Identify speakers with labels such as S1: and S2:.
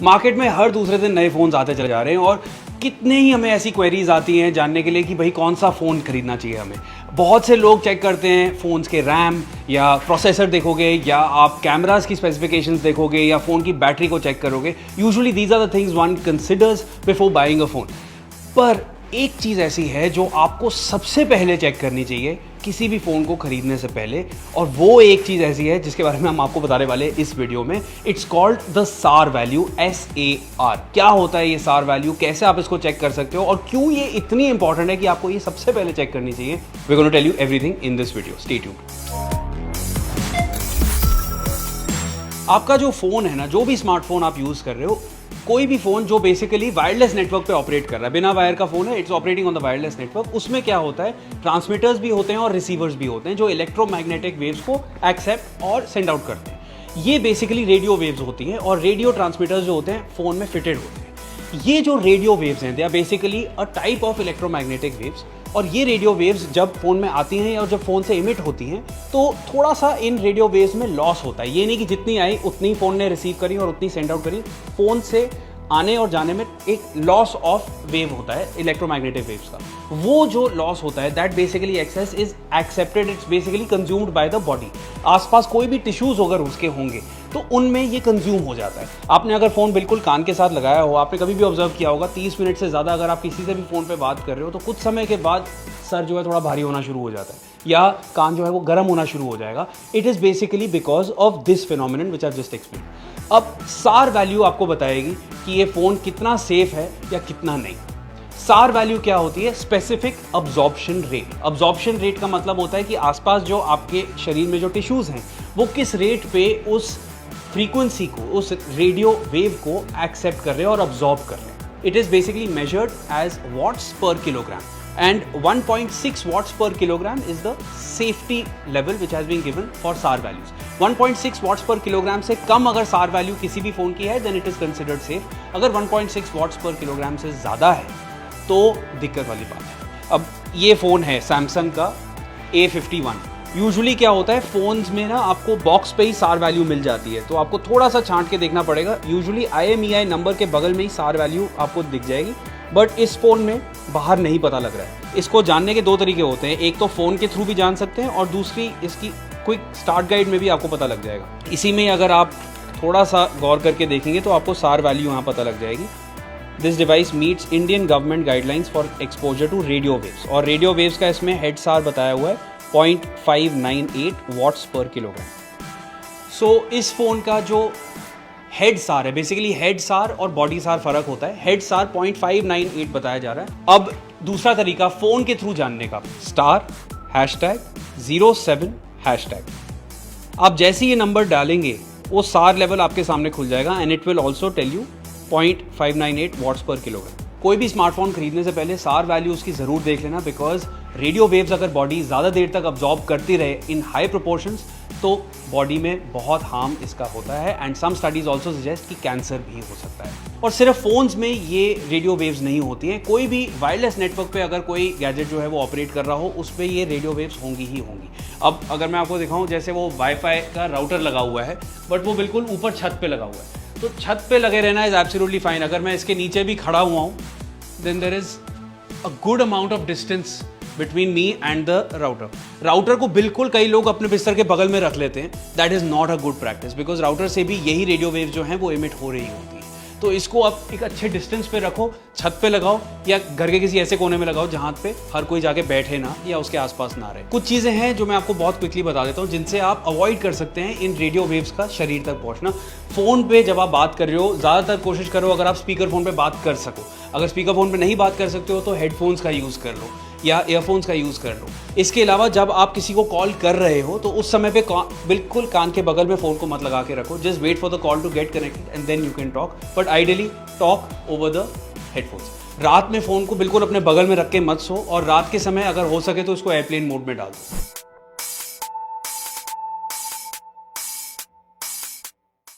S1: Market में हर दूसरे दिन नए फ़ोन्स आते चले जा रहे हैं और कितने ही हमें ऐसी क्वेरीज आती हैं जानने के लिए कि भाई कौन सा फ़ोन खरीदना चाहिए हमें। बहुत से लोग चेक करते हैं फ़ोन्स के रैम या प्रोसेसर देखोगे या आप कैमरास की स्पेसिफिकेशंस देखोगे या फ़ोन की बैटरी को चेक करोगे। Usually these are the things one considers before buying a phone. पर एक चीज़ ऐसी है जो आपको सबसे पहले चेक करनी चाहिए किसी भी फ़ोन को खरीदने से पहले, और वो एक चीज़ ऐसी है जिसके बारे में हम आपको बताने वाले हैं इस वीडियो में। It's called the SAR value, SAR। क्या होता है ये SAR वैल्यू, कैसे आप इसको चेक कर सकते हो और क्यों ये इतनी इंपॉर्टेंट है कि आपको ये सबसे पहले चेक करनी चाहिए। We gonna tell you everything in this video, stay tuned. आपका जो फ़ोन है ना, जो भी स्मार्टफोन आप यूज़ कर रहे हो, कोई भी फ़ोन जो बेसिकली वायरलेस नेटवर्क पे ऑपरेट कर रहा है, बिना वायर का फ़ोन है, it's operating on the wireless network. उसमें क्या होता है, ट्रांसमीटर्स भी होते हैं और रिसीवर्स भी होते हैं जो इलेक्ट्रोमैग्नेटिक वेव्स को एक्सेप्ट और सेंड आउट करते हैं। ये बेसिकली रेडियो वेव्स होती हैं और रेडियो ट्रांसमीटर्स जो होते हैं फ़ोन में फिटेड होते हैं। ये जो रेडियो वेव्स हैं, they are basically a type of electromagnetic waves, और ये रेडियो वेव्स जब फ़ोन में आती हैं और जब फ़ोन से इमिट होती हैं तो थोड़ा सा इन रेडियो वेव्स में लॉस होता है। ये नहीं कि जितनी आई उतनी फ़ोन ने रिसीव करी और उतनी सेंड आउट करी। फ़ोन से आने और जाने में एक लॉस ऑफ वेव होता है इलेक्ट्रोमैग्नेटिक वेव्स का। वो जो लॉस होता है that basically excess is accepted, it's basically consumed by the body. आसपास कोई भी टिश्यूज अगर उसके होंगे तो उनमें ये कंज्यूम हो जाता है। आपने अगर फ़ोन बिल्कुल कान के साथ लगाया हो, आपने कभी भी ऑब्जर्व किया होगा 30 मिनट से ज़्यादा अगर आप किसी से भी फ़ोन पे बात कर रहे हो तो कुछ समय के बाद सर जो है थोड़ा भारी होना शुरू हो जाता है या कान जो है वो गर्म होना शुरू हो जाएगा। It is basically because of this phenomenon which I just explain. अब SAR वैल्यू आपको बताएगी कि ये फ़ोन कितना सेफ है या कितना नहीं। SAR वैल्यू क्या होती है, specific absorption rate. Absorption rate का मतलब होता है कि आसपास जो आपके शरीर में जो टिश्यूज़ हैं वो किस रेट पे उस फ्रीक्वेंसी को, उस रेडियो वेव को एक्सेप्ट कर रहे हैं और अब्जॉर्ब कर रहे हैं। It is basically measured as watts per kilogram and 1.6 watts per kilogram is the safety level which has been given for SAR values. 1.6 watts per kilogram से कम अगर SAR value किसी भी फ़ोन की है then it is considered safe। अगर 1.6 watts per kilogram से ज़्यादा है तो दिक्कत वाली बात है। अब ये फ़ोन है सैमसंग का A51। यूजुअली क्या होता है, फ़ोन्स में ना आपको बॉक्स पे ही SAR वैल्यू मिल जाती है, तो आपको थोड़ा सा छांट के देखना पड़ेगा। यूजुअली IMEI नंबर के बगल में ही SAR वैल्यू आपको दिख जाएगी, बट इस फ़ोन में बाहर नहीं पता लग रहा है। इसको जानने के दो तरीके होते हैं, एक तो फ़ोन के थ्रू भी जान सकते हैं और दूसरी इसकी क्विक स्टार्ट गाइड में भी आपको पता लग जाएगा। इसी में अगर आप थोड़ा सा गौर करके देखेंगे तो आपको SAR वैल्यू यहाँ पता लग जाएगी। This device meets Indian government guidelines for exposure to radio waves, और रेडियो वेव्स का इसमें हेड SAR बताया हुआ है 0.598 वॉट्स पर किलोग्राम। सो इस फ़ोन का जो हेड SAR है, बेसिकली हेड SAR और बॉडी SAR फर्क होता है। हेड SAR 0.598 बताया जा रहा है। अब दूसरा तरीका फ़ोन के थ्रू जानने का, *#07#। आप जैसे ये नंबर डालेंगे वो SAR लेवल आपके सामने खुल जाएगा and it will also tell you 0.598 watts per kilogram. कोई भी स्मार्टफोन खरीदने से पहले SAR वैल्यू उसकी ज़रूर देख लेना, बिकॉज रेडियो वेव्स अगर बॉडी ज़्यादा देर तक अब्जॉर्ब करती रहे इन हाई प्रोपोर्शंस तो बॉडी में बहुत हार्म इसका होता है। And some studies also suggest कि कैंसर भी हो सकता है। और सिर्फ फ़ोन्स में ये रेडियो वेव्स नहीं होती हैं, कोई भी वायरलेस नेटवर्क पे अगर कोई गैजेट जो है वो ऑपरेट कर रहा हो उस पर ये रेडियो वेव्स होंगी ही होंगी। अब अगर मैं आपको दिखाऊं, जैसे वो वाईफाई का राउटर लगा हुआ है बट वो बिल्कुल ऊपर छत पे लगा हुआ है, तो छत पे लगे रहना इज़ एब्सोल्युटली फाइन। अगर मैं इसके नीचे भी खड़ा हुआ हूँ then there is a good amount of distance between me and the router को बिल्कुल कई लोग अपने बिस्तर के बगल में रख लेते हैं। That is not a good practice, because router से भी यही रेडियो वेव जो हैं वो इमिट हो रही होती है। तो इसको आप एक अच्छे डिस्टेंस पे रखो, छत पे लगाओ या घर के किसी ऐसे कोने में लगाओ जहाँ पे हर कोई जाके बैठे ना या उसके आसपास ना रहे। कुछ चीज़ें हैं जो मैं आपको बहुत क्विकली बता देता हूँ जिनसे आप अवॉइड कर सकते हैं इन रेडियो वेव्स का शरीर तक पहुँचना। फ़ोन पे जब आप बात कर रहे हो ज़्यादातर कोशिश करो अगर आप स्पीकर फ़ोन पे बात कर सको। अगर स्पीकर फ़ोन पे नहीं बात कर सकते हो तो हेडफोन्स का यूज़ कर लो या ईयरफोन्स का यूज़ कर लो। इसके अलावा जब आप किसी को कॉल कर रहे हो तो उस समय पे बिल्कुल कान के बगल में फ़ोन को मत लगा के रखो। Just wait for the call to get connected and then you can talk, but ideally talk over the headphones. रात में फ़ोन को बिल्कुल अपने बगल में रख के मत सो, और रात के समय अगर हो सके तो उसको एयरप्लेन मोड में डाल दो।